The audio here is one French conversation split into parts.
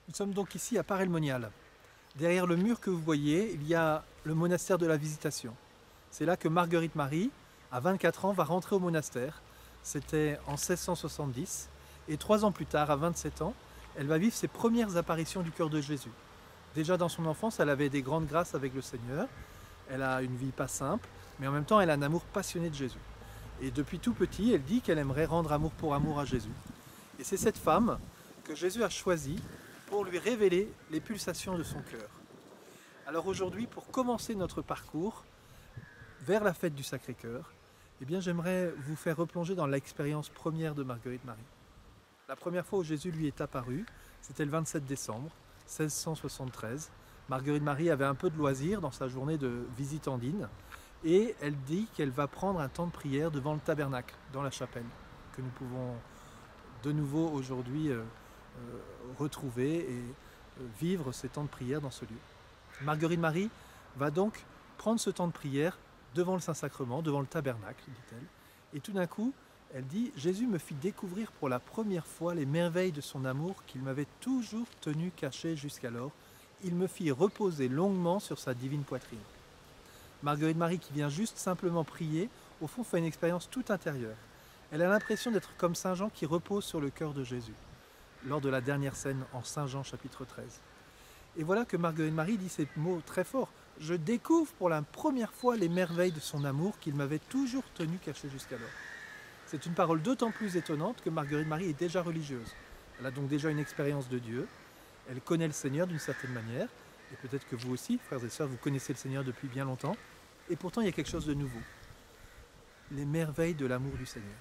Nous sommes donc ici à Paray-le-Monial. Derrière le mur que vous voyez, il y a le monastère de la Visitation. C'est là que Marguerite Marie, à 24 ans, va rentrer au monastère. C'était en 1670. Et 3 ans plus tard, à 27 ans, elle va vivre ses premières apparitions du cœur de Jésus. Déjà dans son enfance, elle avait des grandes grâces avec le Seigneur. Elle a une vie pas simple, mais en même temps, elle a un amour passionné de Jésus. Et depuis tout petit, elle dit qu'elle aimerait rendre amour pour amour à Jésus. Et c'est cette femme que Jésus a choisie pour lui révéler les pulsations de son cœur. Alors aujourd'hui, pour commencer notre parcours vers la fête du Sacré-Cœur, eh bien j'aimerais vous faire replonger dans l'expérience première de Marguerite Marie. La première fois où Jésus lui est apparu, c'était le 27 décembre 1673. Marguerite Marie avait un peu de loisir dans sa journée de visitandine et elle dit qu'elle va prendre un temps de prière devant le tabernacle, dans la chapelle, que nous pouvons de nouveau aujourd'hui retrouver et vivre ces temps de prière dans ce lieu. Marguerite Marie va donc prendre ce temps de prière devant le Saint-Sacrement, devant le tabernacle, dit-elle, et tout d'un coup, elle dit « Jésus me fit découvrir pour la première fois les merveilles de son amour qu'il m'avait toujours tenu caché jusqu'alors. Il me fit reposer longuement sur sa divine poitrine. » Marguerite Marie, qui vient juste simplement prier, au fond fait une expérience toute intérieure. Elle a l'impression d'être comme Saint Jean qui repose sur le cœur de Jésus, lors de la dernière scène en Saint Jean chapitre 13. Et voilà que Marguerite Marie dit ces mots très forts. « Je découvre pour la première fois les merveilles de son amour qu'il m'avait toujours tenu caché jusqu'alors. » C'est une parole d'autant plus étonnante que Marguerite Marie est déjà religieuse. Elle a donc déjà une expérience de Dieu. Elle connaît le Seigneur d'une certaine manière. Et peut-être que vous aussi, frères et sœurs, vous connaissez le Seigneur depuis bien longtemps. Et pourtant, il y a quelque chose de nouveau. Les merveilles de l'amour du Seigneur.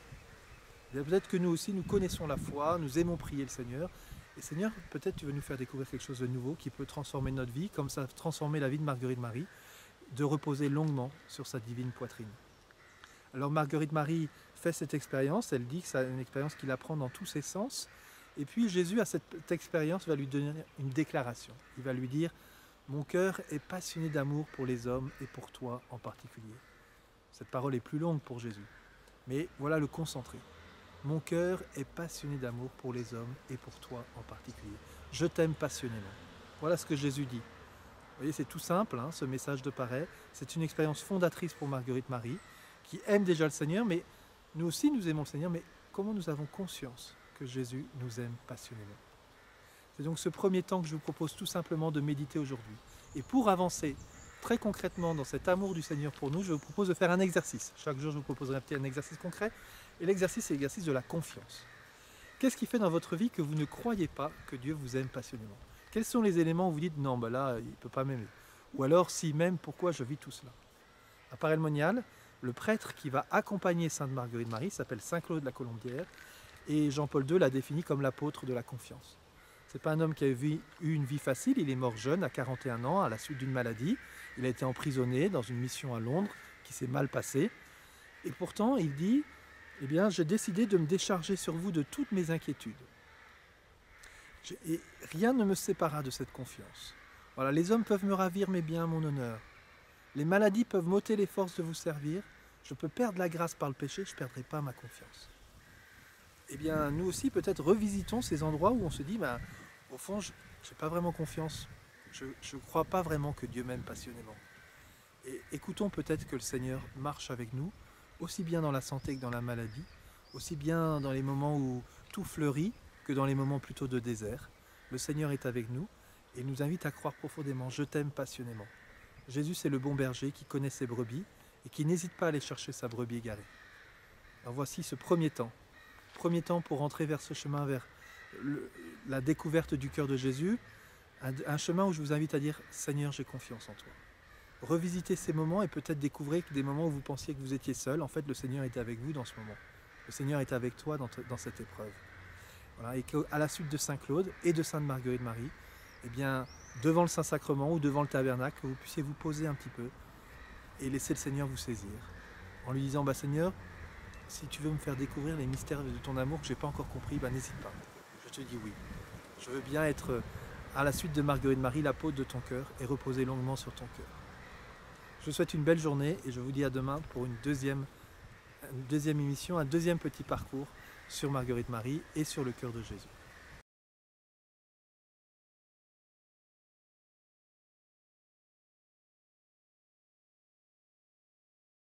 Peut-être que nous aussi, nous connaissons la foi, nous aimons prier le Seigneur. Et Seigneur, peut-être tu veux nous faire découvrir quelque chose de nouveau qui peut transformer notre vie, comme ça a transformé la vie de Marguerite Marie, de reposer longuement sur sa divine poitrine. Alors Marguerite Marie fait cette expérience, elle dit que c'est une expérience qu'il apprend dans tous ses sens. Et puis Jésus, à cette expérience, va lui donner une déclaration. Il va lui dire « Mon cœur est passionné d'amour pour les hommes et pour toi en particulier. » Cette parole est plus longue pour Jésus, mais voilà le concentré. Mon cœur est passionné d'amour pour les hommes et pour toi en particulier. Je t'aime passionnément. Voilà ce que Jésus dit. Vous voyez, c'est tout simple, hein, ce message de Paray. C'est une expérience fondatrice pour Marguerite Marie, qui aime déjà le Seigneur, mais nous aussi nous aimons le Seigneur, mais comment nous avons conscience que Jésus nous aime passionnément? C'est donc ce premier temps que je vous propose tout simplement de méditer aujourd'hui. Et pour avancer très concrètement dans cet amour du Seigneur pour nous, je vous propose de faire un exercice. Chaque jour, je vous proposerai un exercice concret. Et l'exercice, c'est l'exercice de la confiance. Qu'est-ce qui fait dans votre vie que vous ne croyez pas que Dieu vous aime passionnément? Quels sont les éléments où vous dites « Non, ben là, il ne peut pas m'aimer » Ou alors, si m'aime, pourquoi je vis tout cela? À Paray-le-Monial, le prêtre qui va accompagner Sainte Marguerite Marie s'appelle Saint Claude la Colombière, et Jean-Paul II l'a défini comme l'apôtre de la confiance. Ce n'est pas un homme qui a eu une vie facile, il est mort jeune, à 41 ans, à la suite d'une maladie. Il a été emprisonné dans une mission à Londres qui s'est mal passée. Et pourtant, il dit « Eh bien, j'ai décidé de me décharger sur vous de toutes mes inquiétudes. Et rien ne me séparera de cette confiance. Voilà, les hommes peuvent me ravir mes biens, mon honneur. Les maladies peuvent m'ôter les forces de vous servir. Je peux perdre la grâce par le péché, je ne perdrai pas ma confiance. » Eh bien, nous aussi, peut-être, revisitons ces endroits où on se dit ben, au fond, je n'ai pas vraiment confiance. Je ne crois pas vraiment que Dieu m'aime passionnément. Et écoutons peut-être que le Seigneur marche avec nous, aussi bien dans la santé que dans la maladie, aussi bien dans les moments où tout fleurit que dans les moments plutôt de désert. Le Seigneur est avec nous et nous invite à croire profondément « Je t'aime passionnément ». Jésus, c'est le bon berger qui connaît ses brebis et qui n'hésite pas à aller chercher sa brebis égarée. Alors voici ce premier temps pour entrer vers ce chemin, vers la découverte du cœur de Jésus, un chemin où je vous invite à dire « Seigneur, j'ai confiance en toi ». Revisitez ces moments et peut-être découvrez que des moments où vous pensiez que vous étiez seul, en fait le Seigneur était avec vous dans ce moment. Le Seigneur est avec toi dans cette épreuve. Voilà, et qu'à la suite de Saint Claude et de Sainte Marguerite Marie, eh bien, devant le Saint-Sacrement ou devant le tabernacle, que vous puissiez vous poser un petit peu et laisser le Seigneur vous saisir. En lui disant bah, « Seigneur, si tu veux me faire découvrir les mystères de ton amour que je n'ai pas encore compris, bah, n'hésite pas. Je te dis oui. Je veux bien être, à la suite de Marguerite Marie, l'apôtre de ton cœur et reposer longuement sur ton cœur. » Je vous souhaite une belle journée et je vous dis à demain pour une deuxième émission, un deuxième petit parcours sur Marguerite Marie et sur le cœur de Jésus.